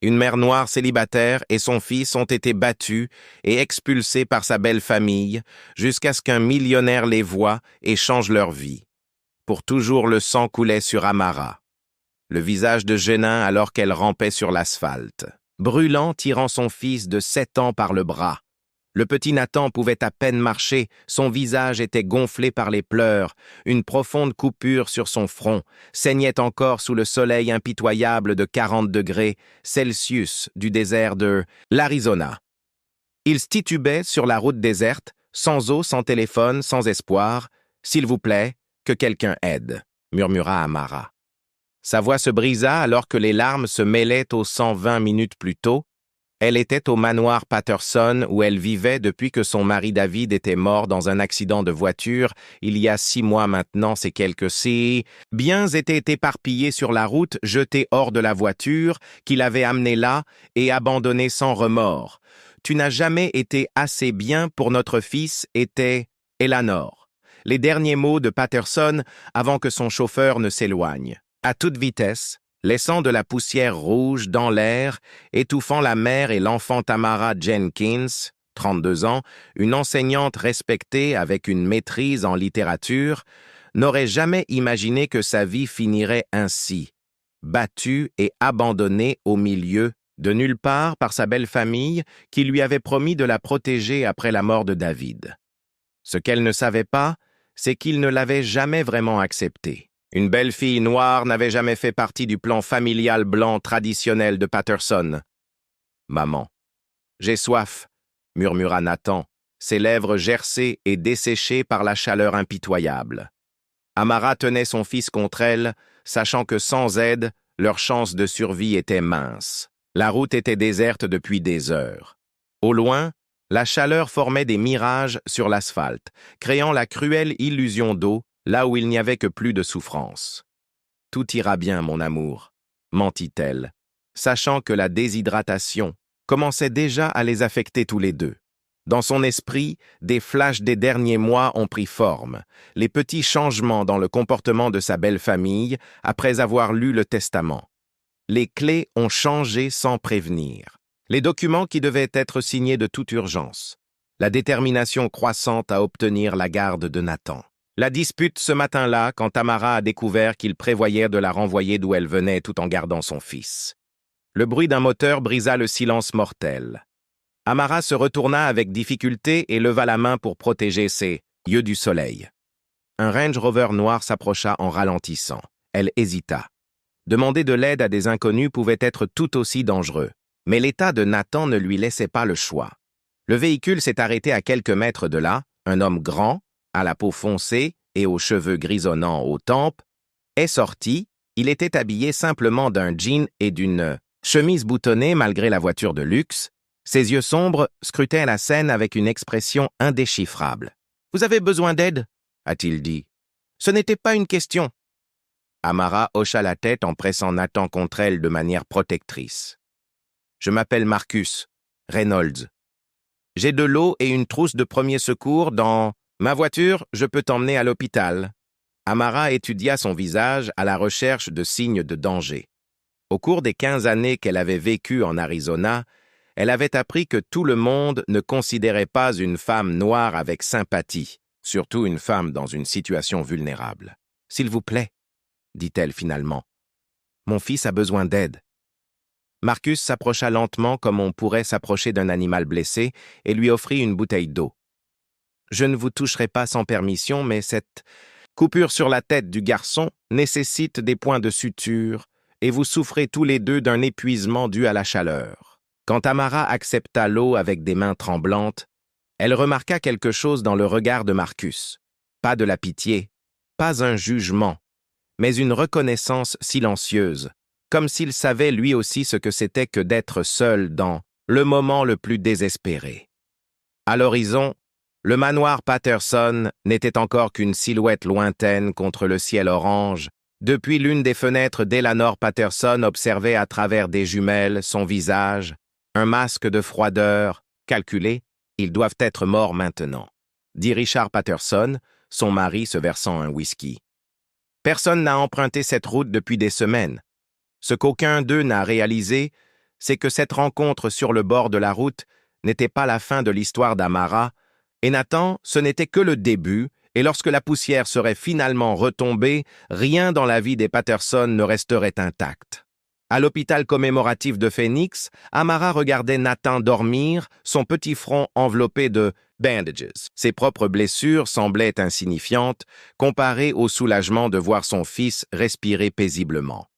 Une mère noire célibataire et son fils ont été battus et expulsés par sa belle famille jusqu'à ce qu'un millionnaire les voie et change leur vie. Pour toujours le sang coulait sur Amara, le visage de Genin alors qu'elle rampait sur l'asphalte, brûlant, tirant son fils de 7 ans par le bras. Le petit Nathan pouvait à peine marcher, son visage était gonflé par les pleurs, une profonde coupure sur son front saignait encore sous le soleil impitoyable de 40 degrés Celsius du désert de l'Arizona. Il se titubait sur la route déserte, sans eau, sans téléphone, sans espoir. « S'il vous plaît, que quelqu'un aide », murmura Amara. Sa voix se brisa alors que les larmes se mêlaient au sang 20 minutes plus tôt. Elle était au manoir Patterson où elle vivait depuis que son mari David était mort dans un accident de voiture il y a 6 mois maintenant. Ses quelques biens étaient éparpillés sur la route, jetés hors de la voiture qu'il avait amenée là et abandonnée sans remords. « Tu n'as jamais été assez bien pour notre fils » était Eleanor. Les derniers mots de Patterson avant que son chauffeur ne s'éloigne. À toute vitesse, laissant de la poussière rouge dans l'air, étouffant la mère et l'enfant Tamara Jenkins, 32 ans, une enseignante respectée avec une maîtrise en littérature, n'aurait jamais imaginé que sa vie finirait ainsi, battue et abandonnée au milieu de nulle part par sa belle famille qui lui avait promis de la protéger après la mort de David. Ce qu'elle ne savait pas, c'est qu'il ne l'avait jamais vraiment acceptée. Une belle fille noire n'avait jamais fait partie du plan familial blanc traditionnel de Patterson. « Maman, j'ai soif », murmura Nathan, ses lèvres gercées et desséchées par la chaleur impitoyable. Amara tenait son fils contre elle, sachant que sans aide, leurs chances de survie étaient minces. La route était déserte depuis des heures. Au loin, la chaleur formait des mirages sur l'asphalte, créant la cruelle illusion d'eau, là où il n'y avait que plus de souffrance. « Tout ira bien, mon amour », mentit-elle, sachant que la déshydratation commençait déjà à les affecter tous les deux. Dans son esprit, des flashs des derniers mois ont pris forme, les petits changements dans le comportement de sa belle famille après avoir lu le testament. Les clés ont changé sans prévenir. Les documents qui devaient être signés de toute urgence. La détermination croissante à obtenir la garde de Nathan. La dispute ce matin-là quand Tamara a découvert qu'il prévoyait de la renvoyer d'où elle venait tout en gardant son fils. Le bruit d'un moteur brisa le silence mortel. Amara se retourna avec difficulté et leva la main pour protéger ses yeux du soleil. Un Range Rover noir s'approcha en ralentissant. Elle hésita. Demander de l'aide à des inconnus pouvait être tout aussi dangereux. Mais l'état de Nathan ne lui laissait pas le choix. Le véhicule s'est arrêté à quelques mètres de là. Un homme grand, à la peau foncée et aux cheveux grisonnants aux tempes, est sorti. Il était habillé simplement d'un jean et d'une chemise boutonnée malgré la voiture de luxe. Ses yeux sombres scrutaient la scène avec une expression indéchiffrable. « Vous avez besoin d'aide » a-t-il dit. « Ce n'était pas une question. » Amara hocha la tête en pressant Nathan contre elle de manière protectrice. « Je m'appelle Marcus Reynolds. J'ai de l'eau et une trousse de premier secours dans ma voiture, je peux t'emmener à l'hôpital. » Amara étudia son visage à la recherche de signes de danger. Au cours des 15 années qu'elle avait vécues en Arizona, elle avait appris que tout le monde ne considérait pas une femme noire avec sympathie, surtout une femme dans une situation vulnérable. « S'il vous plaît, » dit-elle finalement. « Mon fils a besoin d'aide. » Marcus s'approcha lentement comme on pourrait s'approcher d'un animal blessé et lui offrit une bouteille d'eau. « Je ne vous toucherai pas sans permission, mais cette coupure sur la tête du garçon nécessite des points de suture et vous souffrez tous les deux d'un épuisement dû à la chaleur. » Quand Tamara accepta l'eau avec des mains tremblantes, elle remarqua quelque chose dans le regard de Marcus. Pas de la pitié, pas un jugement, mais une reconnaissance silencieuse, comme s'il savait lui aussi ce que c'était que d'être seul dans le moment le plus désespéré. À l'horizon, le manoir Patterson n'était encore qu'une silhouette lointaine contre le ciel orange. Depuis l'une des fenêtres d'Eleanor Patterson observait à travers des jumelles son visage, un masque de froideur, calculé, ils doivent être morts maintenant, dit Richard Patterson, son mari se versant un whisky. Personne n'a emprunté cette route depuis des semaines. Ce qu'aucun d'eux n'a réalisé, c'est que cette rencontre sur le bord de la route n'était pas la fin de l'histoire d'Amara, et Nathan, ce n'était que le début, et lorsque la poussière serait finalement retombée, rien dans la vie des Patterson ne resterait intact. À l'hôpital commémoratif de Phoenix, Amara regardait Nathan dormir, son petit front enveloppé de bandages. Ses propres blessures semblaient insignifiantes, comparées au soulagement de voir son fils respirer paisiblement.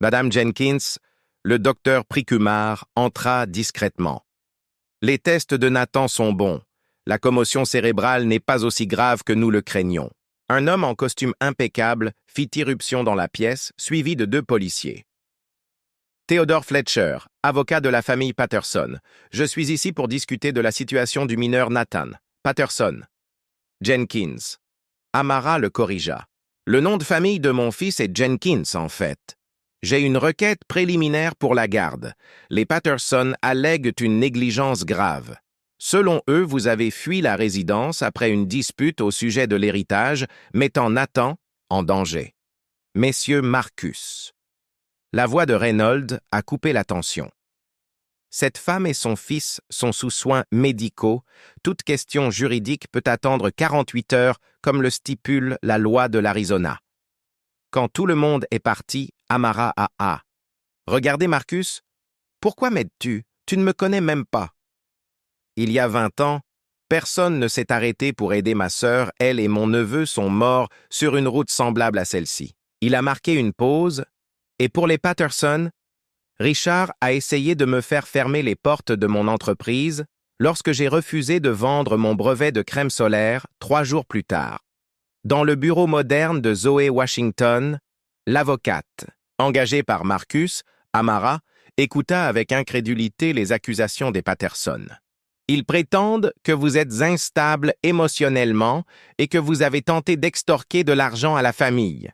Madame Jenkins, le docteur Pricumar, entra discrètement. « Les tests de Nathan sont bons. La commotion cérébrale n'est pas aussi grave que nous le craignions. » Un homme en costume impeccable fit irruption dans la pièce, suivi de 2 policiers. Theodore Fletcher, avocat de la famille Patterson. Je suis ici pour discuter de la situation du mineur Nathan Patterson. Jenkins. Amara le corrigea. Le nom de famille de mon fils est Jenkins, en fait. J'ai une requête préliminaire pour la garde. Les Patterson allèguent une négligence grave. Selon eux, vous avez fui la résidence après une dispute au sujet de l'héritage, mettant Nathan en danger. Messieurs Marcus. La voix de Reynolds a coupé la tension. Cette femme et son fils sont sous soins médicaux. Toute question juridique peut attendre 48 heures, comme le stipule la loi de l'Arizona. Quand tout le monde est parti, Amara a. Regardez, Marcus. Pourquoi m'aides-tu? Tu ne me connais même pas. Il y a 20 ans, personne ne s'est arrêté pour aider ma sœur. Elle et mon neveu sont morts sur une route semblable à celle-ci. Il a marqué une pause. Et pour les Patterson, Richard a essayé de me faire fermer les portes de mon entreprise lorsque j'ai refusé de vendre mon brevet de crème solaire 3 jours plus tard. Dans le bureau moderne de Zoé Washington, l'avocate, engagée par Marcus, Amara, écouta avec incrédulité les accusations des Patterson. Ils prétendent que vous êtes instable émotionnellement et que vous avez tenté d'extorquer de l'argent à la famille.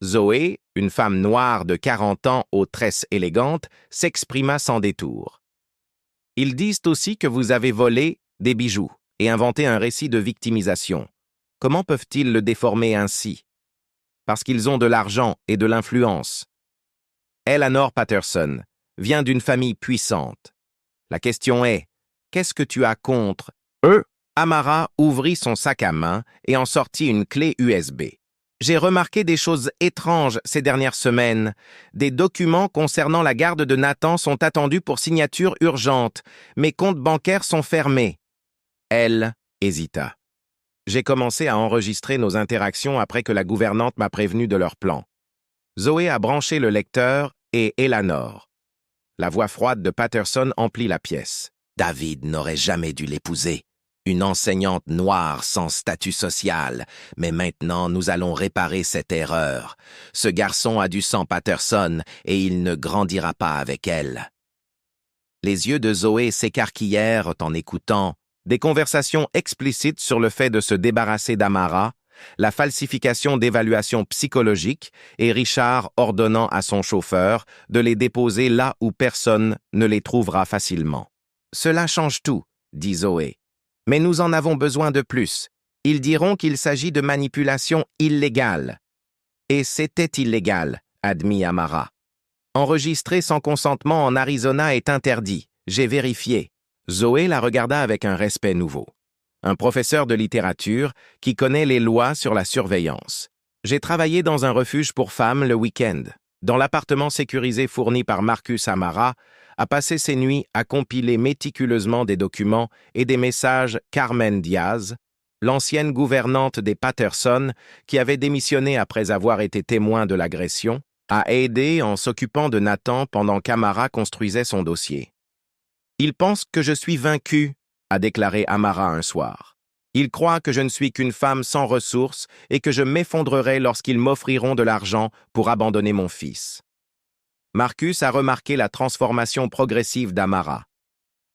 Zoé, une femme noire de 40 ans aux tresses élégantes, s'exprima sans détour. Ils disent aussi que vous avez volé des bijoux et inventé un récit de victimisation. Comment peuvent-ils le déformer ainsi? Parce qu'ils ont de l'argent et de l'influence. Eleanor Patterson vient d'une famille puissante. La question est, qu'est-ce que tu as contre eux? Amara ouvrit son sac à main et en sortit une clé USB. J'ai remarqué des choses étranges ces dernières semaines. Des documents concernant la garde de Nathan sont attendus pour signature urgente. Mes comptes bancaires sont fermés. Elle hésita. J'ai commencé à enregistrer nos interactions après que la gouvernante m'a prévenu de leur plan. Zoé a branché le lecteur et Eleanor. La voix froide de Patterson emplit la pièce. David n'aurait jamais dû l'épouser. Une enseignante noire sans statut social, mais maintenant nous allons réparer cette erreur. Ce garçon a du sang Patterson et il ne grandira pas avec elle. Les yeux de Zoé s'écarquillèrent en écoutant des conversations explicites sur le fait de se débarrasser d'Amara, la falsification d'évaluations psychologiques et Richard ordonnant à son chauffeur de les déposer là où personne ne les trouvera facilement. « Cela change tout », dit Zoé. Mais nous en avons besoin de plus. Ils diront qu'il s'agit de manipulation illégale. Et c'était illégal, admit Amara. Enregistrer sans consentement en Arizona est interdit. J'ai vérifié. Zoé la regarda avec un respect nouveau. Un professeur de littérature qui connaît les lois sur la surveillance. J'ai travaillé dans un refuge pour femmes le week-end. Dans l'appartement sécurisé fourni par Marcus Amara, a passé ses nuits à compiler méticuleusement des documents et des messages Carmen Diaz, l'ancienne gouvernante des Patterson qui avait démissionné après avoir été témoin de l'agression, a aidé en s'occupant de Nathan pendant qu'Amara construisait son dossier. « Il pense que je suis vaincu », a déclaré Amara un soir. « Il croit que je ne suis qu'une femme sans ressources et que je m'effondrerai lorsqu'ils m'offriront de l'argent pour abandonner mon fils. » Marcus a remarqué la transformation progressive d'Amara.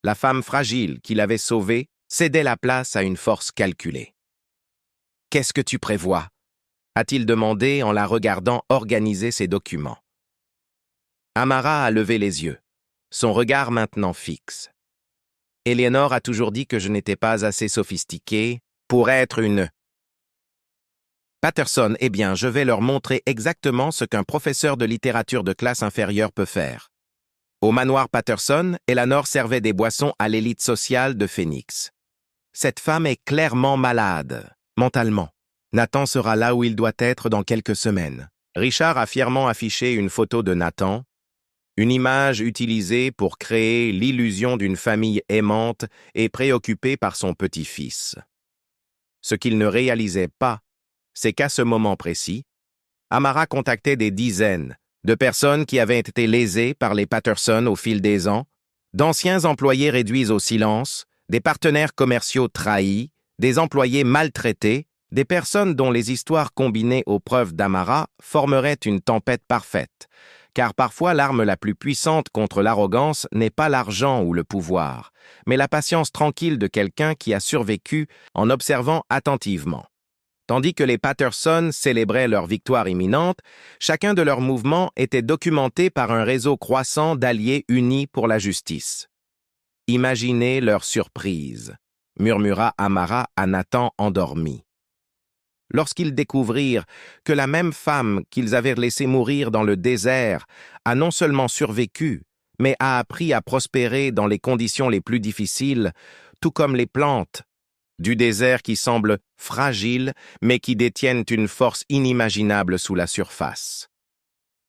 La femme fragile qu'il avait sauvée cédait la place à une force calculée. « Qu'est-ce que tu prévois ?» a-t-il demandé en la regardant organiser ses documents. Amara a levé les yeux, son regard maintenant fixe. « Eleanor a toujours dit que je n'étais pas assez sophistiquée pour être une... » Patterson, eh bien, je vais leur montrer exactement ce qu'un professeur de littérature de classe inférieure peut faire. Au manoir Patterson, Eleanor servait des boissons à l'élite sociale de Phoenix. Cette femme est clairement malade, mentalement. Nathan sera là où il doit être dans quelques semaines. Richard a fièrement affiché une photo de Nathan, une image utilisée pour créer l'illusion d'une famille aimante et préoccupée par son petit-fils. Ce qu'il ne réalisait pas, c'est qu'à ce moment précis, Amara contactait des dizaines de personnes qui avaient été lésées par les Patterson au fil des ans, d'anciens employés réduits au silence, des partenaires commerciaux trahis, des employés maltraités, des personnes dont les histoires combinées aux preuves d'Amara formeraient une tempête parfaite, car parfois l'arme la plus puissante contre l'arrogance n'est pas l'argent ou le pouvoir, mais la patience tranquille de quelqu'un qui a survécu en observant attentivement. Tandis que les Patterson célébraient leur victoire imminente, chacun de leurs mouvements était documenté par un réseau croissant d'alliés unis pour la justice. « Imaginez leur surprise », murmura Amara à Nathan endormi. Lorsqu'ils découvrirent que la même femme qu'ils avaient laissée mourir dans le désert a non seulement survécu, mais a appris à prospérer dans les conditions les plus difficiles, tout comme les plantes du désert qui semblent fragiles, mais qui détiennent une force inimaginable sous la surface.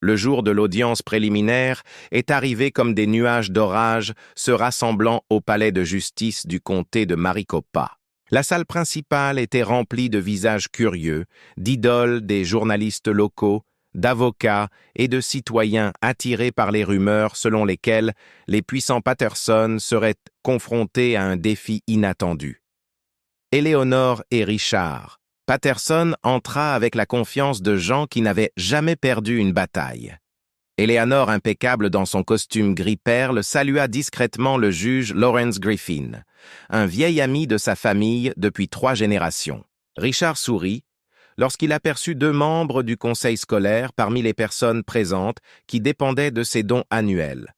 Le jour de l'audience préliminaire est arrivé comme des nuages d'orage se rassemblant au palais de justice du comté de Maricopa. La salle principale était remplie de visages curieux, d'idoles des journalistes locaux, d'avocats et de citoyens attirés par les rumeurs selon lesquelles les puissants Patterson seraient confrontés à un défi inattendu. Éléonore et Richard. Patterson entra avec la confiance de gens qui n'avaient jamais perdu une bataille. Éléonore, impeccable dans son costume gris-perle, salua discrètement le juge Lawrence Griffin, un vieil ami de sa famille depuis 3 générations. Richard sourit lorsqu'il aperçut 2 membres du conseil scolaire parmi les personnes présentes qui dépendaient de ses dons annuels.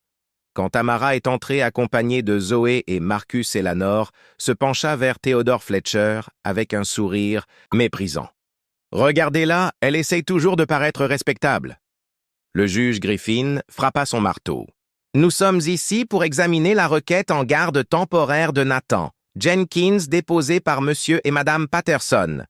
Quand Amara est entrée accompagnée de Zoé et Marcus Eleanor, se pencha vers Theodore Fletcher avec un sourire méprisant. « Regardez-la, elle essaye toujours de paraître respectable. » Le juge Griffin frappa son marteau. « Nous sommes ici pour examiner la requête en garde temporaire de Nathan Jenkins déposée par Monsieur et Madame Patterson. »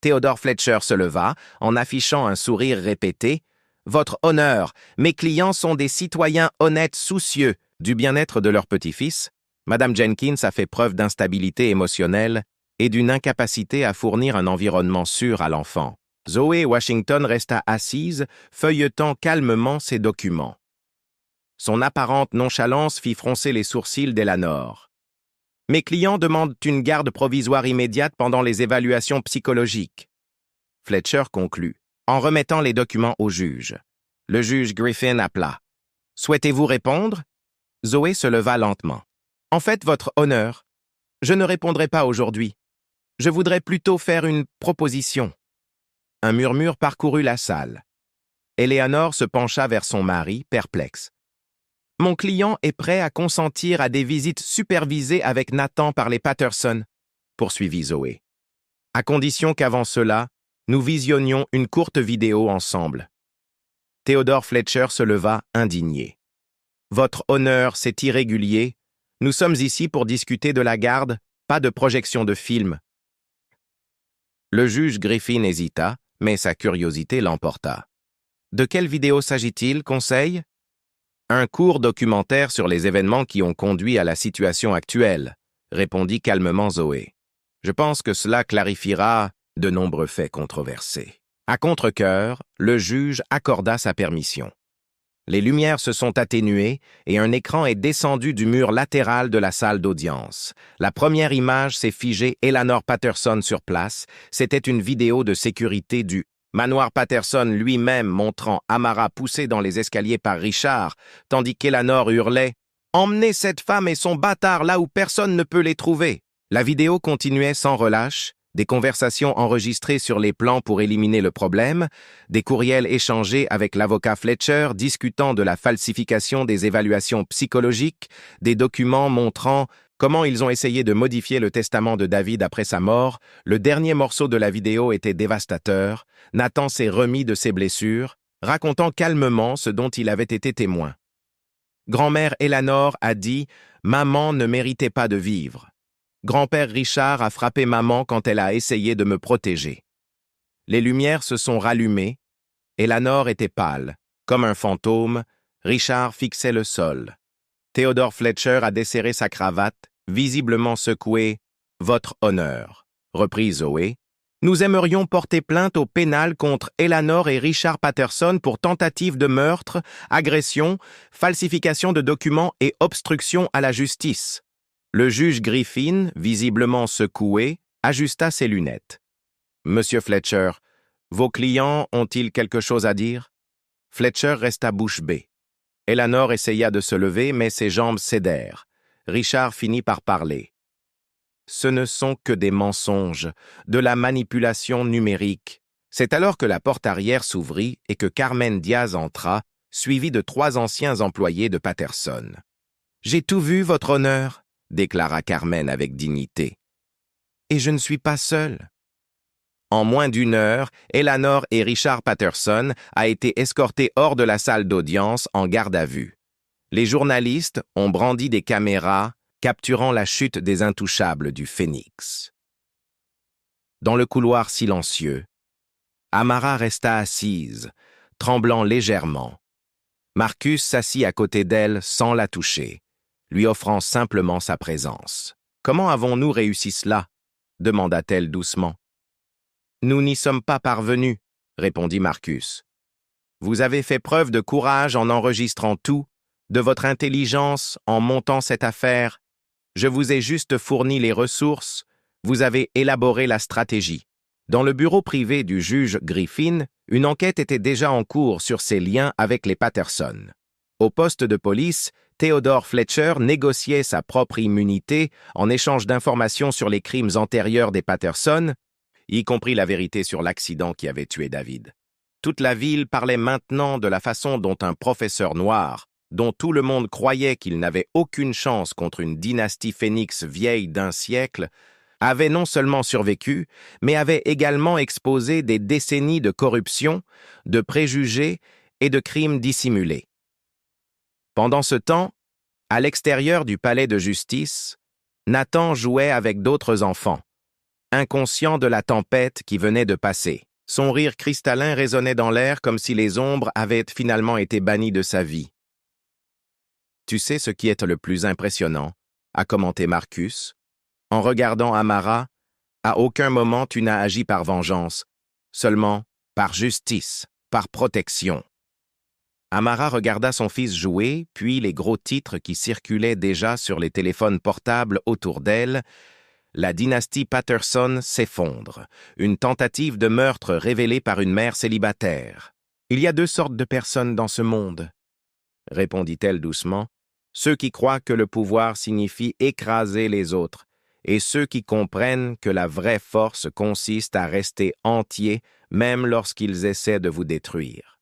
Theodore Fletcher se leva en affichant un sourire répété. « Votre honneur, mes clients sont des citoyens honnêtes soucieux du bien-être de leur petit-fils. Madame Jenkins a fait preuve d'instabilité émotionnelle et d'une incapacité à fournir un environnement sûr à l'enfant. » Zoé Washington resta assise, feuilletant calmement ses documents. Son apparente nonchalance fit froncer les sourcils d'Eleanor. « Mes clients demandent une garde provisoire immédiate pendant les évaluations psychologiques. » Fletcher conclut, en remettant les documents au juge. Le juge Griffin appela. « Souhaitez-vous répondre ?» Zoé se leva lentement. « En fait, votre honneur, je ne répondrai pas aujourd'hui. Je voudrais plutôt faire une proposition. » Un murmure parcourut la salle. Éléonore se pencha vers son mari, perplexe. « Mon client est prêt à consentir à des visites supervisées avec Nathan par les Patterson, » poursuivit Zoé. « À condition qu'avant cela, nous visionnions une courte vidéo ensemble. » Theodore Fletcher se leva indigné. « Votre honneur, c'est irrégulier. Nous sommes ici pour discuter de la garde, pas de projection de film. » Le juge Griffin hésita, mais sa curiosité l'emporta. « De quelle vidéo s'agit-il, conseil ?»« Un court documentaire sur les événements qui ont conduit à la situation actuelle, » répondit calmement Zoé. « Je pense que cela clarifiera de nombreux faits controversés. » À contre-cœur, le juge accorda sa permission. Les lumières se sont atténuées et un écran est descendu du mur latéral de la salle d'audience. La première image s'est figée Eleanor Patterson sur place. C'était une vidéo de sécurité du manoir Patterson lui-même montrant Amara poussée dans les escaliers par Richard, tandis qu'Eleanor hurlait « Emmenez cette femme et son bâtard là où personne ne peut les trouver !» La vidéo continuait sans relâche, des conversations enregistrées sur les plans pour éliminer le problème, des courriels échangés avec l'avocat Fletcher discutant de la falsification des évaluations psychologiques, des documents montrant comment ils ont essayé de modifier le testament de David après sa mort. Le dernier morceau de la vidéo était dévastateur. Nathan s'est remis de ses blessures, racontant calmement ce dont il avait été témoin. Grand-mère Eleanor a dit « Maman ne méritait pas de vivre ». Grand-père Richard a frappé maman quand elle a essayé de me protéger. Les lumières se sont rallumées. Eleanor était pâle. Comme un fantôme, Richard fixait le sol. Theodore Fletcher a desserré sa cravate, visiblement secoué. « Votre honneur », reprit Zoé. « Nous aimerions porter plainte au pénal contre Eleanor et Richard Patterson pour tentative de meurtre, agression, falsification de documents et obstruction à la justice. » Le juge Griffin, visiblement secoué, ajusta ses lunettes. « Monsieur Fletcher, vos clients ont-ils quelque chose à dire ?» Fletcher resta bouche bée. Eleanor essaya de se lever, mais ses jambes cédèrent. Richard finit par parler. « Ce ne sont que des mensonges, de la manipulation numérique. » C'est alors que la porte arrière s'ouvrit et que Carmen Diaz entra, suivie de 3 anciens employés de Patterson. « J'ai tout vu, votre honneur, » déclara Carmen avec dignité. « Et je ne suis pas seule. » En moins d'1 heure, Eleanor et Richard Patterson a été escortés hors de la salle d'audience en garde à vue. Les journalistes ont brandi des caméras capturant la chute des intouchables du Phénix. Dans le couloir silencieux, Amara resta assise, tremblant légèrement. Marcus s'assit à côté d'elle sans la toucher, lui offrant simplement sa présence. « Comment avons-nous réussi cela ?» demanda-t-elle doucement. « Nous n'y sommes pas parvenus, » répondit Marcus. « Vous avez fait preuve de courage en enregistrant tout, de votre intelligence en montant cette affaire. Je vous ai juste fourni les ressources, vous avez élaboré la stratégie. » Dans le bureau privé du juge Griffin, une enquête était déjà en cours sur ses liens avec les Patterson. Au poste de police, Theodore Fletcher négociait sa propre immunité en échange d'informations sur les crimes antérieurs des Patterson, y compris la vérité sur l'accident qui avait tué David. Toute la ville parlait maintenant de la façon dont un professeur noir, dont tout le monde croyait qu'il n'avait aucune chance contre une dynastie phénix vieille d'1 siècle, avait non seulement survécu, mais avait également exposé des décennies de corruption, de préjugés et de crimes dissimulés. Pendant ce temps, à l'extérieur du palais de justice, Nathan jouait avec d'autres enfants, inconscient de la tempête qui venait de passer. Son rire cristallin résonnait dans l'air comme si les ombres avaient finalement été bannies de sa vie. « Tu sais ce qui est le plus impressionnant » a commenté Marcus. « En regardant Amara, à aucun moment tu n'as agi par vengeance, seulement par justice, par protection. » Amara regarda son fils jouer, puis les gros titres qui circulaient déjà sur les téléphones portables autour d'elle. La dynastie Patterson s'effondre. Une tentative de meurtre révélée par une mère célibataire. « Il y a 2 sortes de personnes dans ce monde, » répondit-elle doucement. « Ceux qui croient que le pouvoir signifie écraser les autres, et ceux qui comprennent que la vraie force consiste à rester entier même lorsqu'ils essaient de vous détruire. »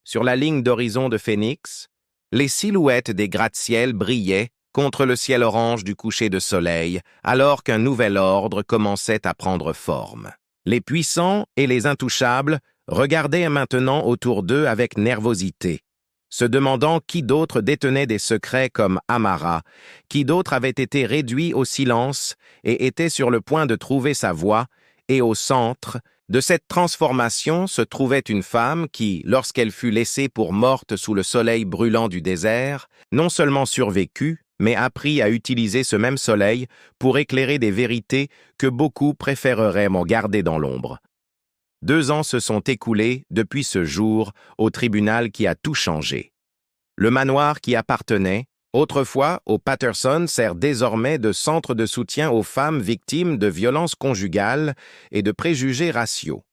Sur la ligne d'horizon de Phénix, les silhouettes des gratte-ciel brillaient contre le ciel orange du coucher de soleil, alors qu'un nouvel ordre commençait à prendre forme. Les puissants et les intouchables regardaient maintenant autour d'eux avec nervosité, se demandant qui d'autre détenait des secrets comme Amara, qui d'autre avait été réduit au silence et était sur le point de trouver sa voie, et au centre de cette transformation se trouvait une femme qui, lorsqu'elle fut laissée pour morte sous le soleil brûlant du désert, non seulement survécut, mais apprit à utiliser ce même soleil pour éclairer des vérités que beaucoup préféreraient m'en garder dans l'ombre. 2 ans se sont écoulés depuis ce jour au tribunal qui a tout changé. Le manoir qui appartenait, autrefois aux Patterson, sert désormais de centre de soutien aux femmes victimes de violences conjugales et de préjugés raciaux.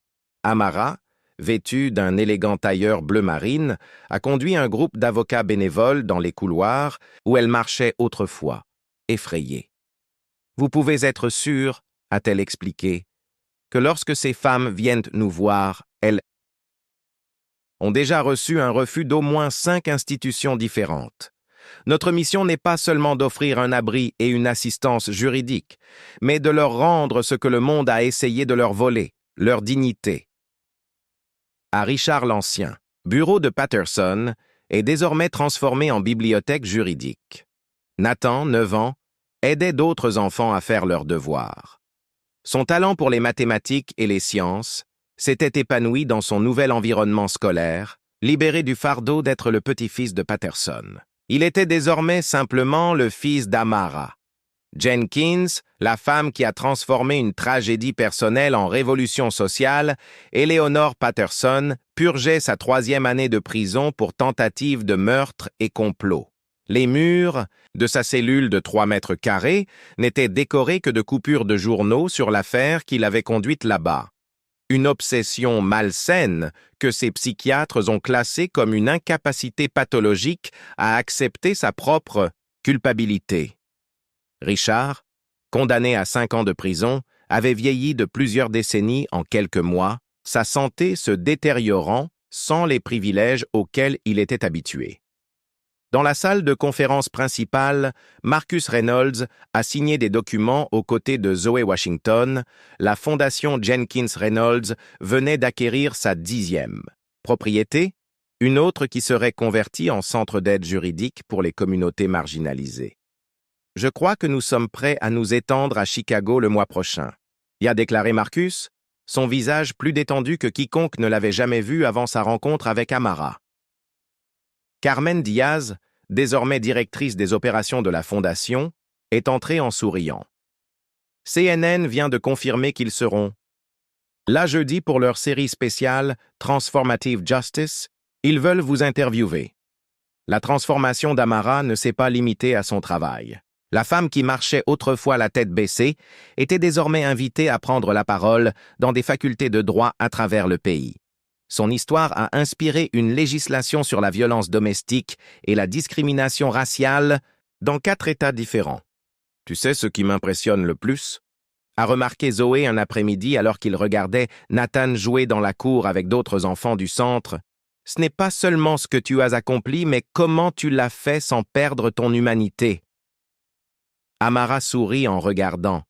Amara, vêtue d'un élégant tailleur bleu marine, a conduit un groupe d'avocats bénévoles dans les couloirs où elle marchait autrefois, effrayée. « Vous pouvez être sûr, a-t-elle expliqué, que lorsque ces femmes viennent nous voir, elles ont déjà reçu un refus d'au moins 5 institutions différentes. Notre mission n'est pas seulement d'offrir un abri et une assistance juridique, mais de leur rendre ce que le monde a essayé de leur voler, leur dignité. » À Richard l'Ancien, bureau de Patterson, est désormais transformée en bibliothèque juridique. Nathan, 9 ans, aidait d'autres enfants à faire leurs devoirs. Son talent pour les mathématiques et les sciences s'était épanoui dans son nouvel environnement scolaire, libéré du fardeau d'être le petit-fils de Patterson. Il était désormais simplement le fils d'Amara. Jenkins, la femme qui a transformé une tragédie personnelle en révolution sociale, Eleanor Patterson, purgeait sa 3e année de prison pour tentative de meurtre et complot. Les murs de sa cellule de 3 mètres carrés n'étaient décorés que de coupures de journaux sur l'affaire qui l'avait conduite là-bas. Une obsession malsaine que ces psychiatres ont classée comme une incapacité pathologique à accepter sa propre culpabilité. Richard, condamné à 5 ans de prison, avait vieilli de plusieurs décennies en quelques mois, sa santé se détériorant sans les privilèges auxquels il était habitué. Dans la salle de conférence principale, Marcus Reynolds a signé des documents aux côtés de Zoe Washington. La fondation Jenkins Reynolds venait d'acquérir sa 10e propriété, une autre qui serait convertie en centre d'aide juridique pour les communautés marginalisées. « Je crois que nous sommes prêts à nous étendre à Chicago le mois prochain », y a déclaré Marcus, son visage plus détendu que quiconque ne l'avait jamais vu avant sa rencontre avec Amara. Carmen Diaz, désormais directrice des opérations de la Fondation, est entrée en souriant. CNN vient de confirmer qu'ils seront là jeudi pour leur série spéciale Transformative Justice. Ils veulent vous interviewer. La transformation d'Amara ne s'est pas limitée à son travail. La femme qui marchait autrefois la tête baissée était désormais invitée à prendre la parole dans des facultés de droit à travers le pays. Son histoire a inspiré une législation sur la violence domestique et la discrimination raciale dans 4 États différents. « Tu sais ce qui m'impressionne le plus ?» a remarqué Zoé un après-midi alors qu'il regardait Nathan jouer dans la cour avec d'autres enfants du centre. « Ce n'est pas seulement ce que tu as accompli, mais comment tu l'as fait sans perdre ton humanité. » Amara sourit en regardant.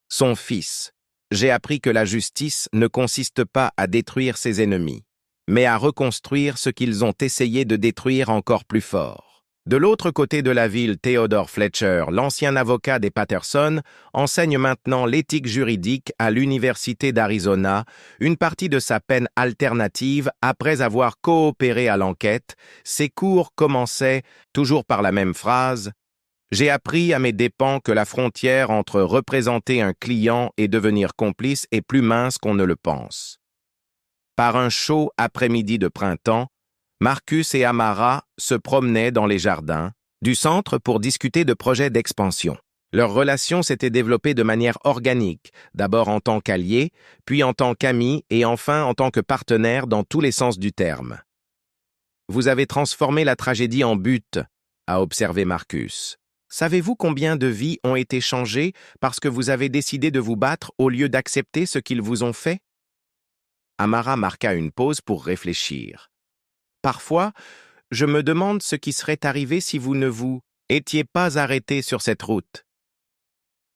Son fils. J'ai appris que la justice ne consiste pas à détruire ses ennemis, mais à reconstruire ce qu'ils ont essayé de détruire encore plus fort. De l'autre côté de la ville, Theodore Fletcher, l'ancien avocat des Patterson, enseigne maintenant l'éthique juridique à l'Université d'Arizona, une partie de sa peine alternative après avoir coopéré à l'enquête. Ses cours commençaient toujours par la même phrase. J'ai appris à mes dépens que la frontière entre représenter un client et devenir complice est plus mince qu'on ne le pense. Par un chaud après-midi de printemps, Marcus et Amara se promenaient dans les jardins du centre pour discuter de projets d'expansion. Leur relation s'était développée de manière organique, d'abord en tant qu'alliés, puis en tant qu'amis et enfin en tant que partenaires dans tous les sens du terme. « Vous avez transformé la tragédie en but », a observé Marcus. « Savez-vous combien de vies ont été changées parce que vous avez décidé de vous battre au lieu d'accepter ce qu'ils vous ont fait ?» Amara marqua une pause pour réfléchir. « Parfois, je me demande ce qui serait arrivé si vous ne vous étiez pas arrêté sur cette route. »«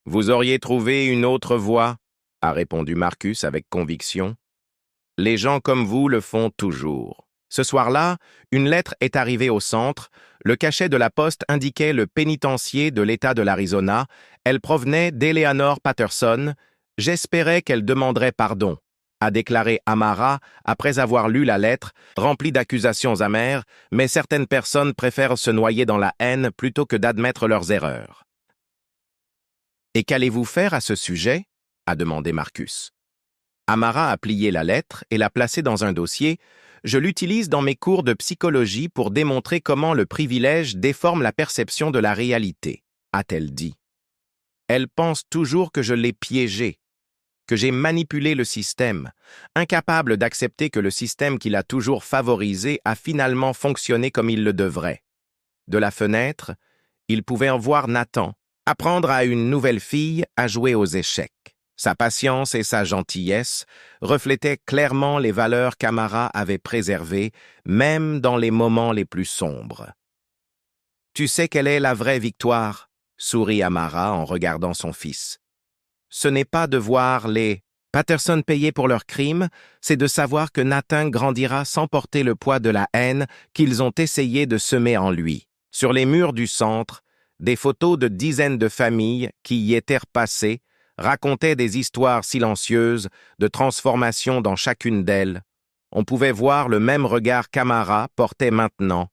Vous auriez trouvé une autre voie, » a répondu Marcus avec conviction. « Les gens comme vous le font toujours. » Ce soir-là, une lettre est arrivée au centre. Le cachet de la poste indiquait le pénitencier de l'État de l'Arizona. Elle provenait d'Eleanor Patterson. « J'espérais qu'elle demanderait pardon », a déclaré Amara après avoir lu la lettre, remplie d'accusations amères, mais certaines personnes préfèrent se noyer dans la haine plutôt que d'admettre leurs erreurs. « Et qu'allez-vous faire à ce sujet ?» a demandé Marcus. Amara a plié la lettre et l'a placée dans un dossier. « Je l'utilise dans mes cours de psychologie pour démontrer comment le privilège déforme la perception de la réalité, » a-t-elle dit. Elle pense toujours que je l'ai piégée, que j'ai manipulé le système, incapable d'accepter que le système qu'il a toujours favorisé a finalement fonctionné comme il le devrait. De la fenêtre, il pouvait en voir Nathan, apprendre à une nouvelle fille à jouer aux échecs. Sa patience et sa gentillesse reflétaient clairement les valeurs qu'Amara avait préservées, même dans les moments les plus sombres. « Tu sais quelle est la vraie victoire ?» sourit Amara en regardant son fils. « Ce n'est pas de voir les Patterson payait pour leurs crimes, c'est de savoir que Nathan grandira sans porter le poids de la haine qu'ils ont essayé de semer en lui. Sur les murs du centre, des photos de dizaines de familles qui y étaient repassées racontaient des histoires silencieuses de transformation dans chacune d'elles. On pouvait voir le même regard qu'Amara portait maintenant,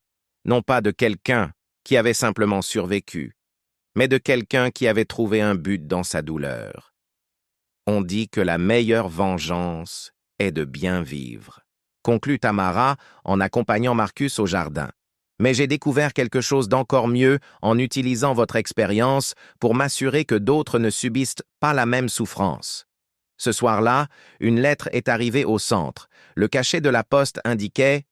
non pas de quelqu'un qui avait simplement survécu, mais de quelqu'un qui avait trouvé un but dans sa douleur. On dit que la meilleure vengeance est de bien vivre, conclut Tamara en accompagnant Marcus au jardin. Mais j'ai découvert quelque chose d'encore mieux en utilisant votre expérience pour m'assurer que d'autres ne subissent pas la même souffrance. Ce soir-là, une lettre est arrivée au centre. Le cachet de la poste indiquait